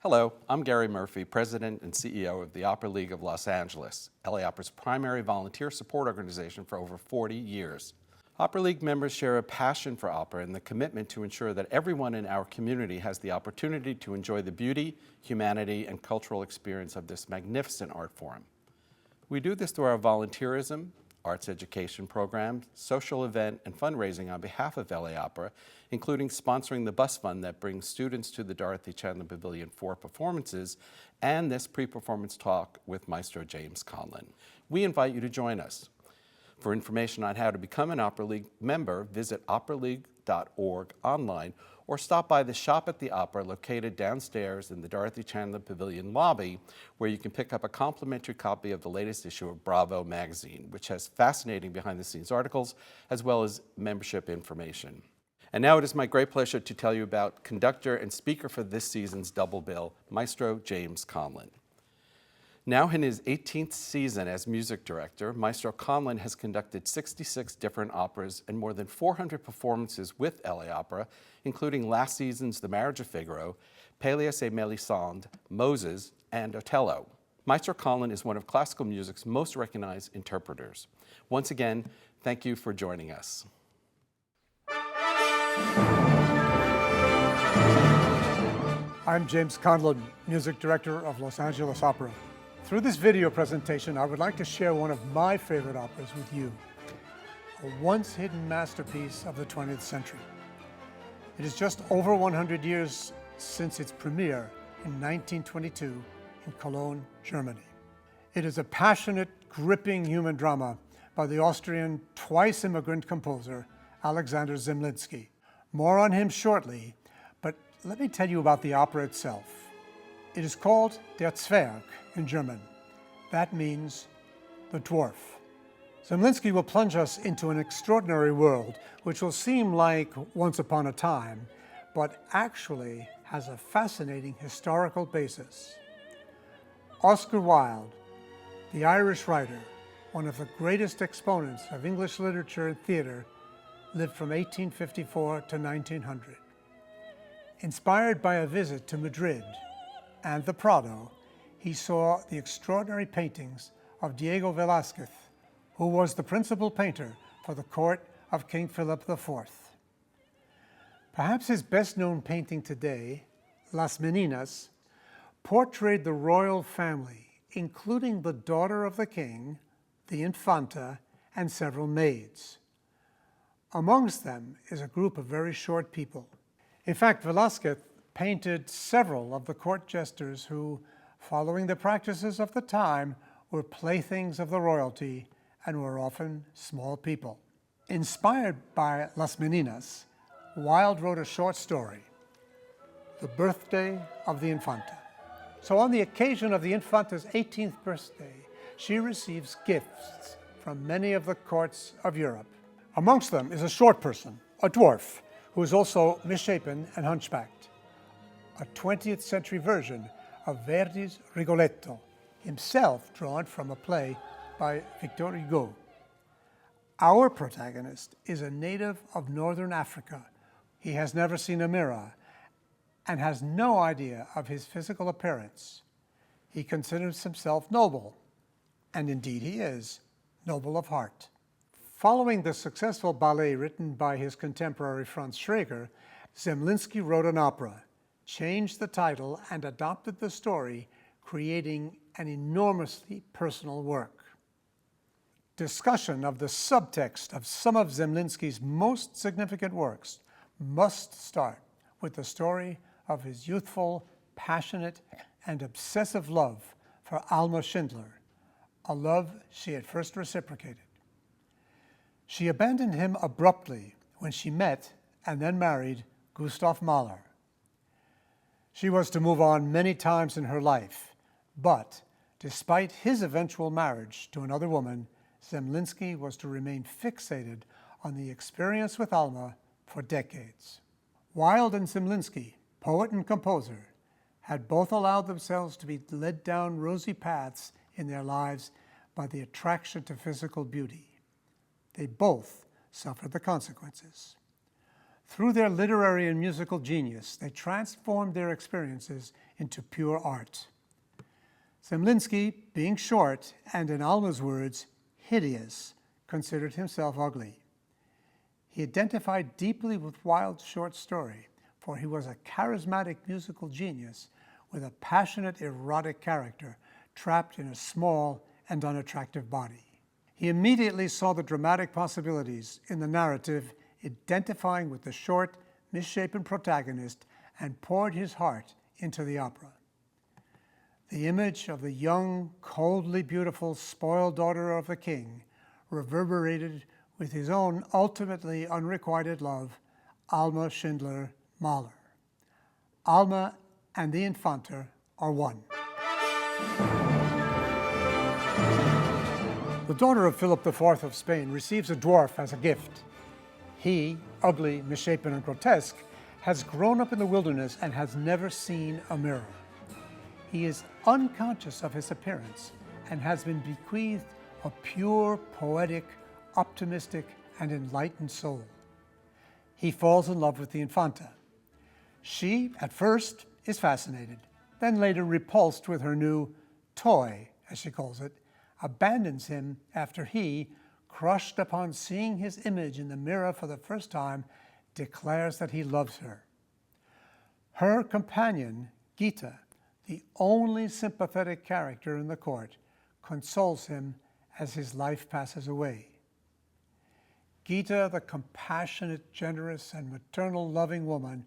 Hello, I'm Gary Murphy, President and CEO of the Opera League of Los Angeles, LA Opera's primary volunteer support organization for over 40 years. Opera League members share a passion for opera and the commitment to ensure that everyone in our community has the opportunity to enjoy the beauty, humanity, and cultural experience of this magnificent art form. We do this through our volunteerism, arts education programs, social event, and fundraising on behalf of LA Opera, including sponsoring the bus fund that brings students to the Dorothy Chandler Pavilion for performances, and this pre-performance talk with Maestro James Conlon. We invite you to join us. For information on how to become an Opera League member, visit operaleague.org online or stop by the Shop at the Opera located downstairs in the Dorothy Chandler Pavilion lobby, where you can pick up a complimentary copy of the latest issue of Bravo magazine, which has fascinating behind-the-scenes articles as well as membership information. And now it is my great pleasure to tell you about conductor and speaker for this season's double bill, Maestro James Conlon. Now in his 18th season as music director, Maestro Conlon has conducted 66 different operas and more than 400 performances with LA Opera, including last season's The Marriage of Figaro, Pélias et Mélisande, Moses, and Otello. Maestro Conlon is one of classical music's most recognized interpreters. Once again, thank you for joining us. I'm James Conlon, Music Director of Los Angeles Opera. Through this video presentation, I would like to share one of my favorite operas with you, a once-hidden masterpiece of the 20th century. It is just over 100 years since its premiere in 1922 in Cologne, Germany. It is a passionate, gripping human drama by the Austrian twice-immigrant composer Alexander Zemlinsky. More on him shortly, but let me tell you about the opera itself. It is called Der Zwerg in German. That means the dwarf. Zemlinsky will plunge us into an extraordinary world, which will seem like once upon a time, but actually has a fascinating historical basis. Oscar Wilde, the Irish writer, one of the greatest exponents of English literature and theater, lived from 1854 to 1900. Inspired by a visit to Madrid and the Prado, he saw the extraordinary paintings of Diego Velázquez, who was the principal painter for the court of King Philip IV. Perhaps his best-known painting today, Las Meninas, portrayed the royal family, including the daughter of the king, the Infanta, and several maids. Amongst them is a group of very short people. In fact, Velázquez painted several of the court jesters who, following the practices of the time, were playthings of the royalty and were often small people. Inspired by Las Meninas, Wilde wrote a short story, The Birthday of the Infanta. So on the occasion of the Infanta's 18th birthday, she receives gifts from many of the courts of Europe. Amongst them is a short person, a dwarf, who is also misshapen and hunchbacked, a 20th century version of Verdi's Rigoletto, himself drawn from a play by Victor Hugo. Our protagonist is a native of northern Africa. He has never seen a mirror and has no idea of his physical appearance. He considers himself noble, and indeed he is, noble of heart. Following the successful ballet written by his contemporary Franz Schreger, Zemlinsky wrote an opera, changed the title, and adopted the story, creating an enormously personal work. Discussion of the subtext of some of Zemlinsky's most significant works must start with the story of his youthful, passionate, and obsessive love for Alma Schindler, a love she at first reciprocated. She abandoned him abruptly when she met and then married Gustav Mahler. She was to move on many times in her life, but despite his eventual marriage to another woman, Zemlinsky was to remain fixated on the experience with Alma for decades. Wilde and Zemlinsky, poet and composer, had both allowed themselves to be led down rosy paths in their lives by the attraction to physical beauty. They both suffered the consequences. Through their literary and musical genius, they transformed their experiences into pure art. Zemlinsky, being short and, in Alma's words, hideous, considered himself ugly. He identified deeply with Wilde's short story, for he was a charismatic musical genius with a passionate, erotic character trapped in a small and unattractive body. He immediately saw the dramatic possibilities in the narrative, identifying with the short, misshapen protagonist, and poured his heart into the opera. The image of the young, coldly beautiful, spoiled daughter of the king reverberated with his own ultimately unrequited love, Alma Schindler Mahler. Alma and the Infanta are one. The daughter of Philip IV of Spain receives a dwarf as a gift. He, ugly, misshapen, and grotesque, has grown up in the wilderness and has never seen a mirror. He is unconscious of his appearance and has been bequeathed a pure, poetic, optimistic, and enlightened soul. He falls in love with the Infanta. She, at first, is fascinated, then later repulsed with her new toy, as she calls it, abandons him after he, crushed upon seeing his image in the mirror for the first time, declares that he loves her. Her companion, Gita, the only sympathetic character in the court, consoles him as his life passes away. Gita, the compassionate, generous, and maternal loving woman,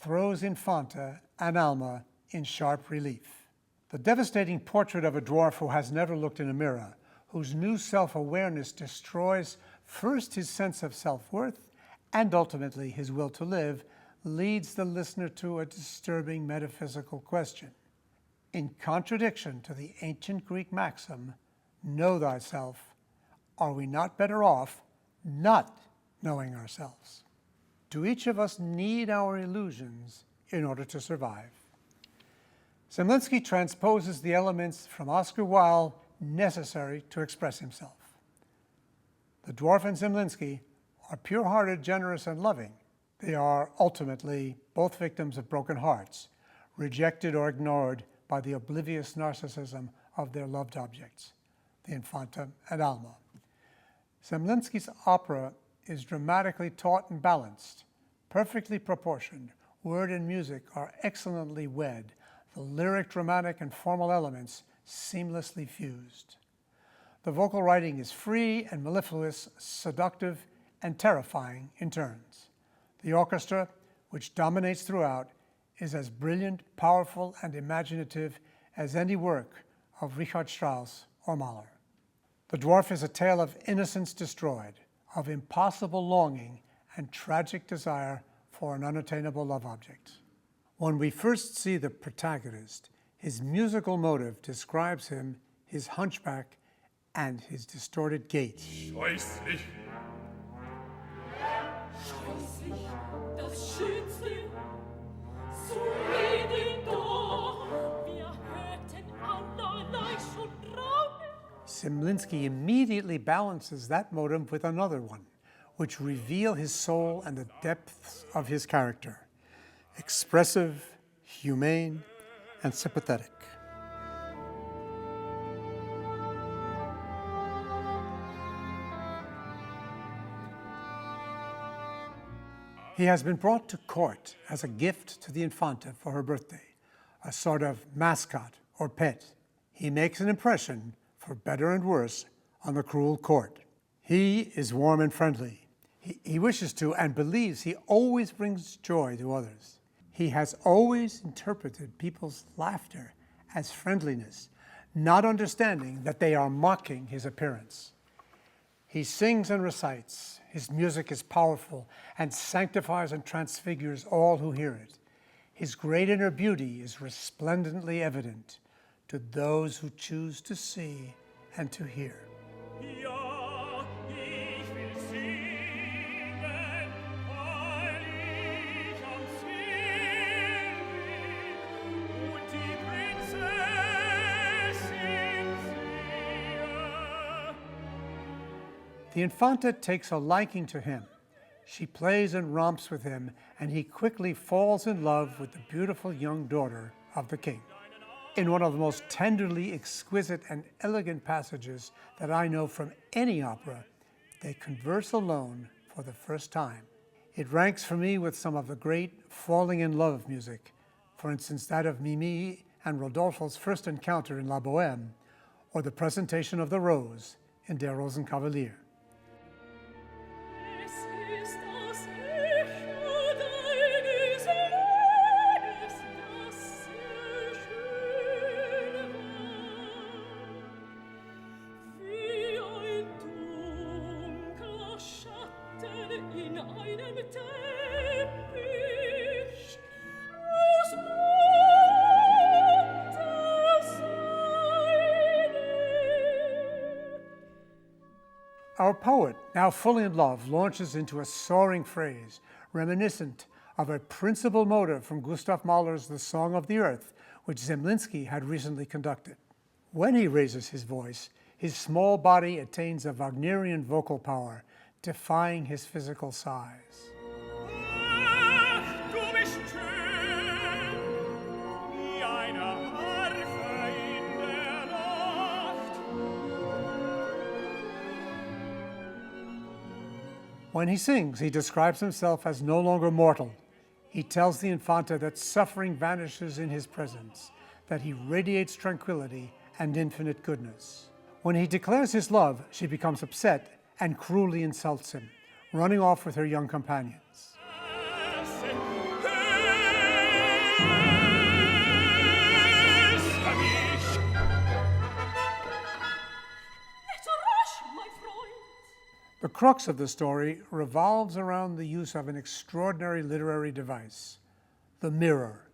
throws Infanta and Alma in sharp relief. The devastating portrait of a dwarf who has never looked in a mirror, whose new self-awareness destroys first his sense of self-worth and ultimately his will to live, leads the listener to a disturbing metaphysical question. In contradiction to the ancient Greek maxim, know thyself, are we not better off not knowing ourselves? Do each of us need our illusions in order to survive? Zemlinsky transposes the elements from Oscar Wilde necessary to express himself. The dwarf and Zemlinsky are pure-hearted, generous, and loving. They are ultimately both victims of broken hearts, rejected or ignored by the oblivious narcissism of their loved objects, the Infanta and Alma. Zemlinsky's opera is dramatically taut and balanced, perfectly proportioned. Word and music are excellently wed, the lyric, dramatic, and formal elements seamlessly fused. The vocal writing is free and mellifluous, seductive, and terrifying in turns. The orchestra, which dominates throughout, is as brilliant, powerful, and imaginative as any work of Richard Strauss or Mahler. The Dwarf is a tale of innocence destroyed, of impossible longing and tragic desire for an unattainable love object. When we first see the protagonist, his musical motive describes him, his hunchback, and his distorted gait. Scheußlich. Scheußlich, das Schönste, so reden doch, wir hörten allerlei schon Raunen. Zemlinsky immediately balances that motive with another one, which reveal his soul and the depths of his character. Expressive, humane, and sympathetic. He has been brought to court as a gift to the Infanta for her birthday, a sort of mascot or pet. He makes an impression, for better and worse, on the cruel court. He is warm and friendly. He wishes to and believes he always brings joy to others. He has always interpreted people's laughter as friendliness, not understanding that they are mocking his appearance. He sings and recites. His music is powerful and sanctifies and transfigures all who hear it. His great inner beauty is resplendently evident to those who choose to see and to hear. Ja, ich will singen, weil ich am Ziel bin und die Prinzessin sehe. The Infanta takes a liking to him. She plays and romps with him, and he quickly falls in love with the beautiful young daughter of the king. In one of the most tenderly exquisite and elegant passages that I know from any opera, they converse alone for the first time. It ranks for me with some of the great falling in love music, for instance that of Mimi and Rodolfo's first encounter in La Bohème, or the presentation of the rose in Der Rosenkavalier. Es ist das Echo deines Leibes, das sehr schön war, wie ein dunkler Schatten in einem Teppich aus bunter Seide. Our poet, now fully in love, launches into a soaring phrase, reminiscent of a principal motive from Gustav Mahler's The Song of the Earth, which Zemlinsky had recently conducted. When he raises his voice, his small body attains a Wagnerian vocal power, defying his physical size. Ach, du bist schön, wie eine Harfe in der Nacht. When he sings, he describes himself as no longer mortal. He tells the Infanta that suffering vanishes in his presence, that he radiates tranquility and infinite goodness. When he declares his love, she becomes upset and cruelly insults him, running off with her young companions. Nicht so rasch, mein Freund! The crux of the story revolves around the use of an extraordinary literary device, the mirror.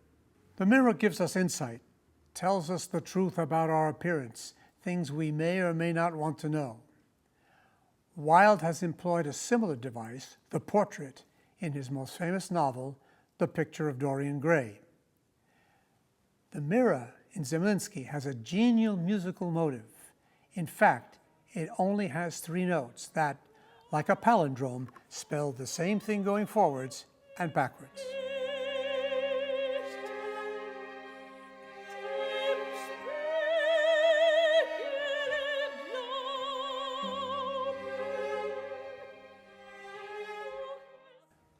The mirror gives us insight, tells us the truth about our appearance, things we may or may not want to know. Wilde has employed a similar device, the portrait, in his most famous novel, The Picture of Dorian Gray. The mirror in Zemlinsky has a genial musical motive. In fact, it only has 3 notes that, like a palindrome, spell the same thing going forwards and backwards.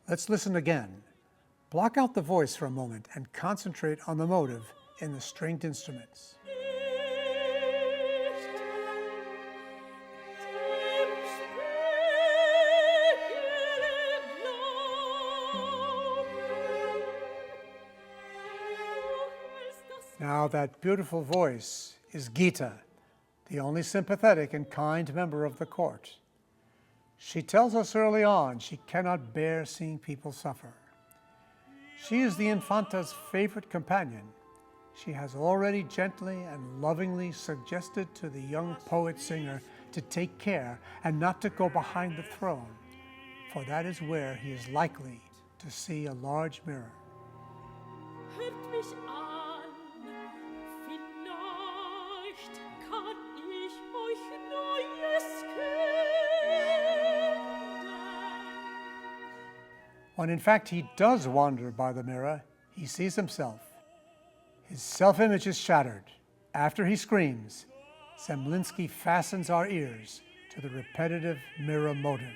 Let's listen again. Block out the voice for a moment and concentrate on the motive in the stringed instruments. Now that beautiful voice is Gita, the only sympathetic and kind member of the court. She tells us early on she cannot bear seeing people suffer. She is the Infanta's favorite companion. She has already gently and lovingly suggested to the young poet-singer to take care and not to go behind the throne, for that is where he is likely to see a large mirror. Hört mich an, vielleicht kann ich euch Neues kennen. When in fact he does wander by the mirror, he sees himself. His self-image is shattered. After he screams, Zemlinsky fastens our ears to the repetitive mirror motive.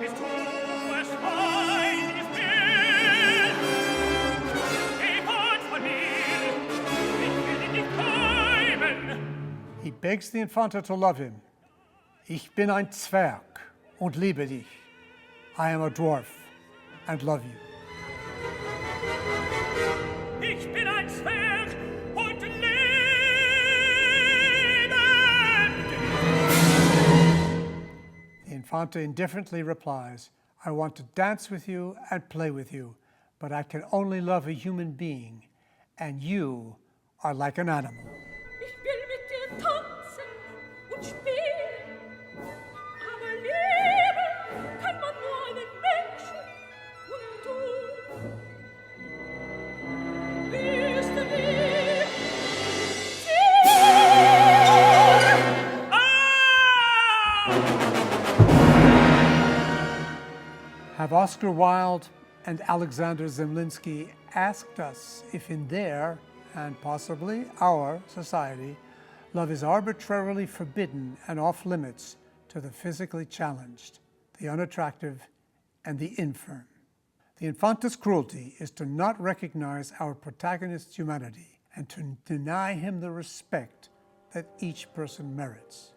Bist du es feines Bild? Geh fort von mir, ich will dich nicht träumen. He begs the Infanta to love him. Ich bin ein Zwerg und liebe dich. I am a dwarf and love you. Ich bin ein Zwerg und lebe dich. The Infanta indifferently replies, I want to dance with you and play with you, but I can only love a human being, and you are like an animal. Ich will mit dir tanzen und spielen, aber lieben kann man nur einen Menschen und du wirst Have Oscar Wilde and Alexander Zemlinsky asked us if in their, and possibly our, society, love is arbitrarily forbidden and off limits to the physically challenged, the unattractive, and the infirm. The Infanta's cruelty is to not recognize our protagonist's humanity and to deny him the respect that each person merits.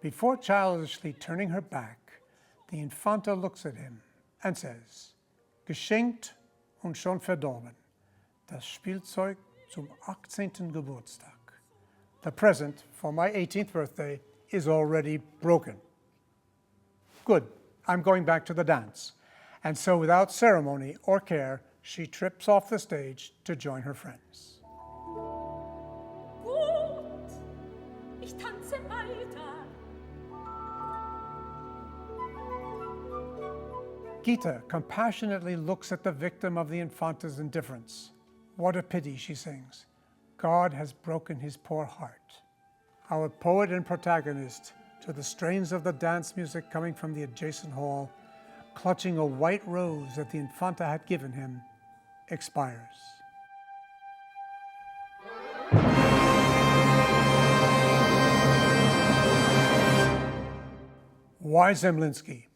Before childishly turning her back, the Infanta looks at him and says, "Geschenkt und schon verdorben, das Spielzeug zum 18. Geburtstag." The present for my 18th birthday is already broken. Good, I'm going back to the dance. And so without ceremony or care, she trips off the stage to join her friends. Gut, ich tanze weiter. Gita compassionately looks at the victim of the Infanta's indifference. What a pity, she sings. God has broken his poor heart. Our poet and protagonist, to the strains of the dance music coming from the adjacent hall, clutching a white rose that the Infanta had given him, expires. Why Zemlinsky?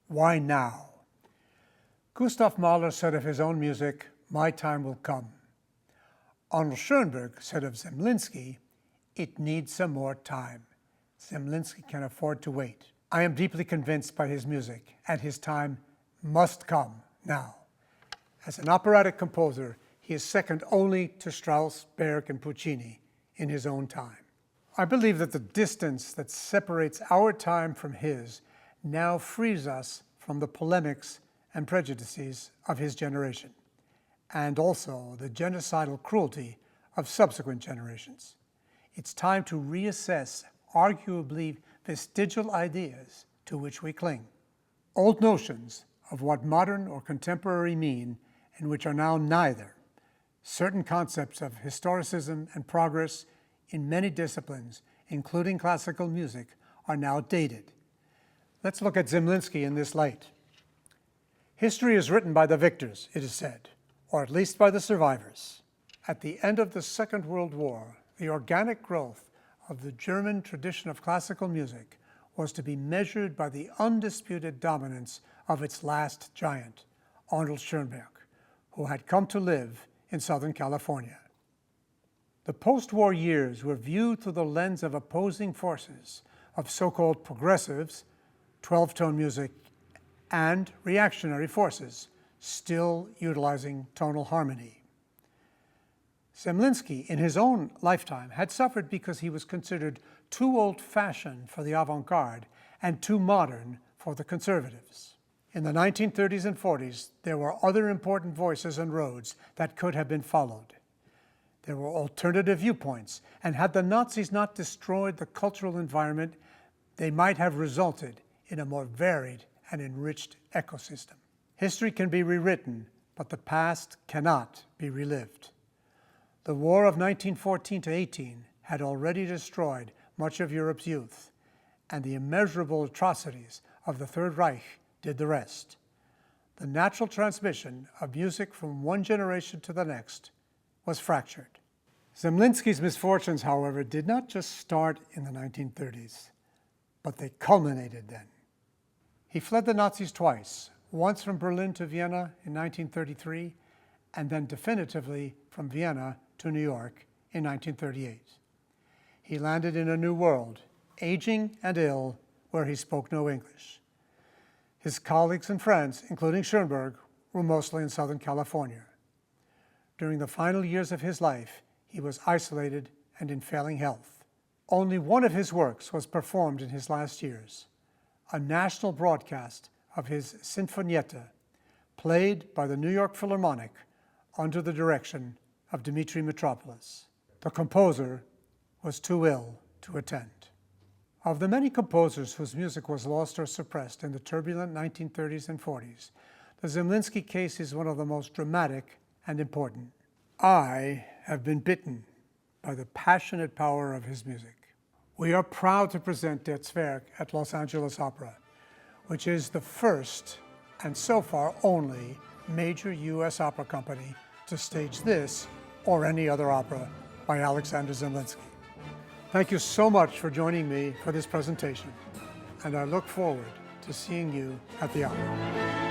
Why now? Gustav Mahler said of his own music, "My time will come." Arnold Schoenberg said of Zemlinsky, "It needs some more time. Zemlinsky can afford to wait." I am deeply convinced by his music, and his time must come now. As an operatic composer, he is second only to Strauss, Berg, and Puccini in his own time. I believe that the distance that separates our time from his now frees us from the polemics and prejudices of his generation, and also the genocidal cruelty of subsequent generations. It's time to reassess arguably vestigial ideas to which we cling. Old notions of what modern or contemporary mean and which are now neither. Certain concepts of historicism and progress in many disciplines, including classical music, are now dated. Let's look at Zemlinsky in this light. History is written by the victors, it is said, or at least by the survivors. At the end of the Second World War, the organic growth of the German tradition of classical music was to be measured by the undisputed dominance of its last giant, Arnold Schoenberg, who had come to live in Southern California. The post-war years were viewed through the lens of opposing forces of so-called progressives, 12-tone music, and reactionary forces, still utilizing tonal harmony. Zemlinsky, in his own lifetime, had suffered because he was considered too old-fashioned for the avant-garde and too modern for the conservatives. In the 1930s and 40s, there were other important voices and roads that could have been followed. There were alternative viewpoints, and had the Nazis not destroyed the cultural environment, they might have resulted in a more varied and enriched ecosystem. History can be rewritten, but the past cannot be relived. The war of 1914 to 18 had already destroyed much of Europe's youth, and the immeasurable atrocities of the Third Reich did the rest. The natural transmission of music from one generation to the next was fractured. Zemlinsky's misfortunes, however, did not just start in the 1930s, but they culminated then. He fled the Nazis twice, once from Berlin to Vienna in 1933, and then definitively from Vienna to New York in 1938. He landed in a new world, aging and ill, where he spoke no English. His colleagues and friends, including Schoenberg, were mostly in Southern California. During the final years of his life, he was isolated and in failing health. Only one of his works was performed in his last years, a national broadcast of his Sinfonietta, played by the New York Philharmonic under the direction of Dmitri Mitropoulos. The composer was too ill to attend. Of the many composers whose music was lost or suppressed in the turbulent 1930s and 40s, the Zemlinsky case is one of the most dramatic and important. I have been bitten by the passionate power of his music. We are proud to present Der Zwerg at Los Angeles Opera, which is the first and so far only major U.S. opera company to stage this or any other opera by Alexander Zemlinsky. Thank you so much for joining me for this presentation, and I look forward to seeing you at the opera.